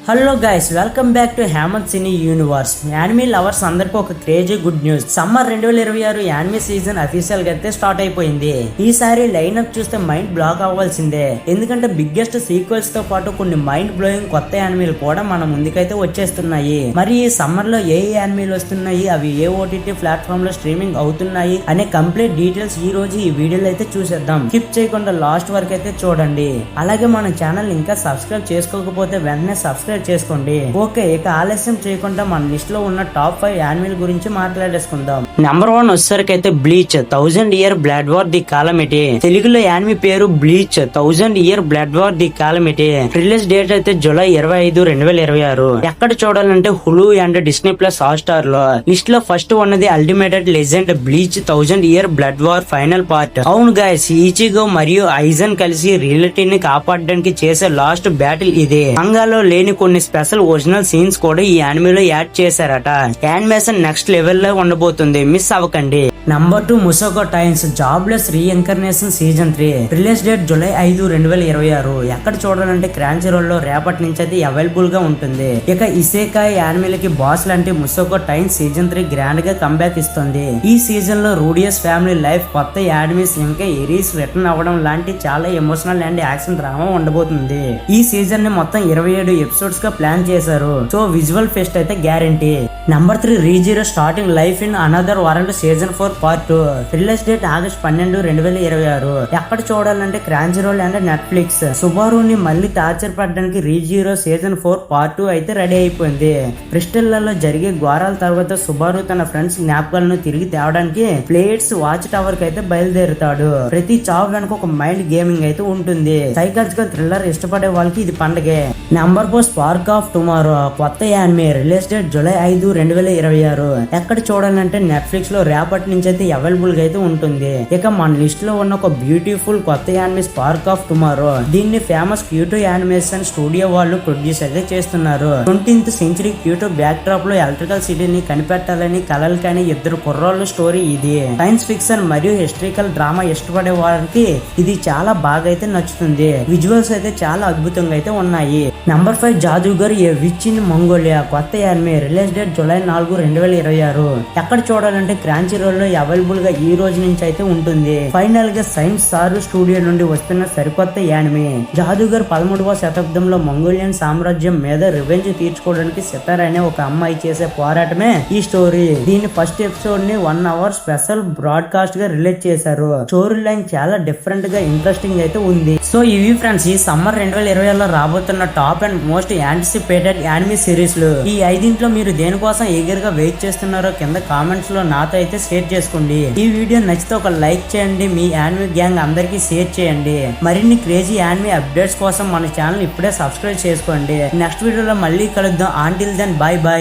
Hello guys, welcome back to Hemanth cine universe. Anime lovers అందరికీ ఒక crazy good news. Summer 2026 anime season official గా అయితే start అయిపోయింది. ఈసారి లైన్అప్ చూస్తే మైండ్ బ్లాక్ అవ్వాల్సిందే, ఎందుకంటే బిగ్గెస్ట్ సీక్వెల్స్ తో పాటు కొన్ని మైండ్ బ్లోయింగ్ కొత్త యానిమీలు కూడా మన ముందుకైతే వచ్చేస్తున్నాయి. మరి ఈ సమ్మర్ లో ఏ యానిమీలు వస్తున్నాయి, అవి ఏ ఓటీటీ ప్లాట్ఫామ్ లో స్ట్రీమింగ్ అవుతున్నాయి అనే కంప్లీట్ డీటెయిల్స్ ఈ రోజు ఈ వీడియోలో అయితే చూసేద్దాం. స్కిప్ చేయకుండా లాస్ట్ వరకు అయితే చూడండి. అలాగే మన ఛానల్ ఇంకా సబ్స్క్రైబ్ చేసుకోకపోతే వెంటనే సబ్స్క్రైబ్ చేసుకోండి. ఓకే, ఇక ఆలస్యం చేయకుండా మన లిస్ట్ లో ఉన్న టాప్ 5 యానిమీల గురించి మాట్లాడేసుకుందాం. నెంబర్ 1 వచ్చేసరికి అయితే Bleach 1000 year blood war the calamity. తెలుగులో యానిమీ పేరు Bleach 1000 year blood war the calamity. Release date అయితే జూలై 25, 2026. ఎక్కడ చూడాలంటే Hulu and Disney plus Hotstar లో. లిస్ట్ లో ఫస్ట్ ఉన్నది ultimated legend Bleach 1000 year blood war final part. అవును guys, Ichigo మరియు ఐజన్ కలిసి రియాలిటీని కాపాడడానికి చేసే లాస్ట్ బ్యాటిల్ ఇది. మంగాలో లేని కొన్ని స్పెషల్ ఒరిజినల్ సీన్స్ కూడా ఈ యానిమేలో యాడ్ చేశారట. యానిమేషన్ నెక్స్ట్ లెవెల్ లో ఉండబోతుంది, మిస్ అవ్వకండి. నంబర్ 2 ముసోకో టైమ్స్ jobless reincarnation season 3. Release date July 5, 2026. ఎక్కడ చూడాలంటే క్రాంచీ రోల్ లో రేపటి నుంచి అయితే అవైలబుల్ గా ఉంటుంది. ఇక ఇసేకాయ్ యానిమేలకి బాస్ లాంటి ముసోకో టైమ్స్ సీజన్ 3 గ్రాండ్ గా కంబ్యాక్ ఇస్తుంది. ఈ సీజన్ లో రూడియస్ ఫ్యామిలీ లైఫ్, కొత్త యానిమీస్, ఇంకా ఎరీస్ రిటర్న్ అవ్వడం లాంటి చాలా ఎమోషనల్ అండ్ యాక్షన్ డ్రామా ఉండబోతుంది. ఈ సీజన్ ని మొత్తం 27 ఎపిసోడ్స్ గా ప్లాన్ చేశారు. సో విజువల్ ఫెస్ట్ అయితే guarantee. Number 3 Re Zero starting life in another world season 4 part 2. Release date August 12, 2026. ఎక్కడ చూడాలంటే క్రాంచీ రోల్ అండ్ నెట్ఫ్లిక్స్. సుబారుని మళ్ళీ టార్చర్ పడడానికి రీజీరో సీజన్ 4 పార్ట్ 2 అయితే రెడీ అయిపోయింది. క్రిస్టల్లలో జరిగే ఘోరాల తర్వాత సుబారు తన ఫ్రెండ్స్ జ్ఞాపకాలను తిరిగి తేవడానికి ప్లేట్స్ వాచ్ టవర్ కి అయితే బయలుదేరుతాడు. ప్రతి చావు వెనుక ఒక మైండ్ గేమింగ్ అయితే ఉంటుంది. సైకాలజికల్ థ్రిల్లర్ ఇష్టపడే వాళ్ళకి ఇది పండగే. నంబర్ 4 స్పార్క్ ఆఫ్ టుమారో కొత్త యానిమే. Release date July 5, 2026. ఎక్కడ చూడాలంటే నెట్ఫ్లిక్స్ లో రేపటి నుంచి అయితే అవైలబుల్ గా అయితే ఉంటుంది. ఇక మన లిస్ట్ లో ఉన్న ఒక బ్యూటిఫుల్ కొత్త యానిమే స్పార్క్ ఆఫ్ టుమారో. దీన్ని ఫేమస్ క్యూటో యానిమేషన్ స్టూడియో వాళ్ళు ప్రొడ్యూస్ అయితే చేస్తున్నారు. 20th సెంచరీ క్యూటో బ్యాక్ డ్రాప్ లో ఎలక్ట్రికల్ సిటీని కనిపెట్టాలని కలలు కానీ ఇద్దరు కుర్రోళ్ళ స్టోరీ ఇది. సైన్స్ ఫిక్షన్ మరియు హిస్టరికల్ డ్రామా ఇష్టపడే వారికి ఇది చాలా బాగా అయితే నచ్చుతుంది. విజువల్స్ అయితే చాలా అద్భుతంగా అయితే ఉన్నాయి. Number 5 Jaadugar a witch in Mongolia కొత్త యానిమే. Release date July 4, 2026. ఎక్కడ చూడాలంటే క్రాంచీ రోల్ లో అవైలబుల్ గా ఈ రోజు నుంచి అయితే ఉంటుంది. ఫైనల్ గా సైన్స్ సారు స్టూడియో నుండి వస్తున్న సరికొత్త యానిమే. జాదూగర్ 13వ శతాబ్దంలో మంగోలియన్ సామ్రాజ్యం మీద రివెంజ్ తీర్చుకోవడానికి సితార్ అనే ఒక అమ్మాయి చేసే పోరాటమే ఈ స్టోరీ. దీని ఫస్ట్ ఎపిసోడ్ ని 1 hour స్పెషల్ బ్రాడ్కాస్ట్ గా రిలీజ్ చేశారు. స్టోరీ లైన్ చాలా డిఫరెంట్ గా ఇంట్రెస్టింగ్ అయితే ఉంది. సో ఇవి ఫ్రెండ్స్, ఈ సమ్మర్ 2026లో రాబోతున్న top and most anticipated anime series లు. ఈ 5 మీరు దేనికోసం ఎగర్ గా వెయిట్ చేస్తున్నారో కింద కామెంట్స్ లో నాతో అయితే షేర్ చేసుకోండి. ఈ వీడియో నచ్చితే ఒక లైక్ చేయండి, మీ యానిమే గ్యాంగ్ అందరికి షేర్ చేయండి. మరిన్ని క్రేజీ యానిమే అప్డేట్స్ కోసం మన ఛానల్ ఇప్పుడే సబ్స్క్రైబ్ చేసుకోండి. నెక్స్ట్ వీడియోలో మళ్ళీ కలుద్దాం. Until then bye by.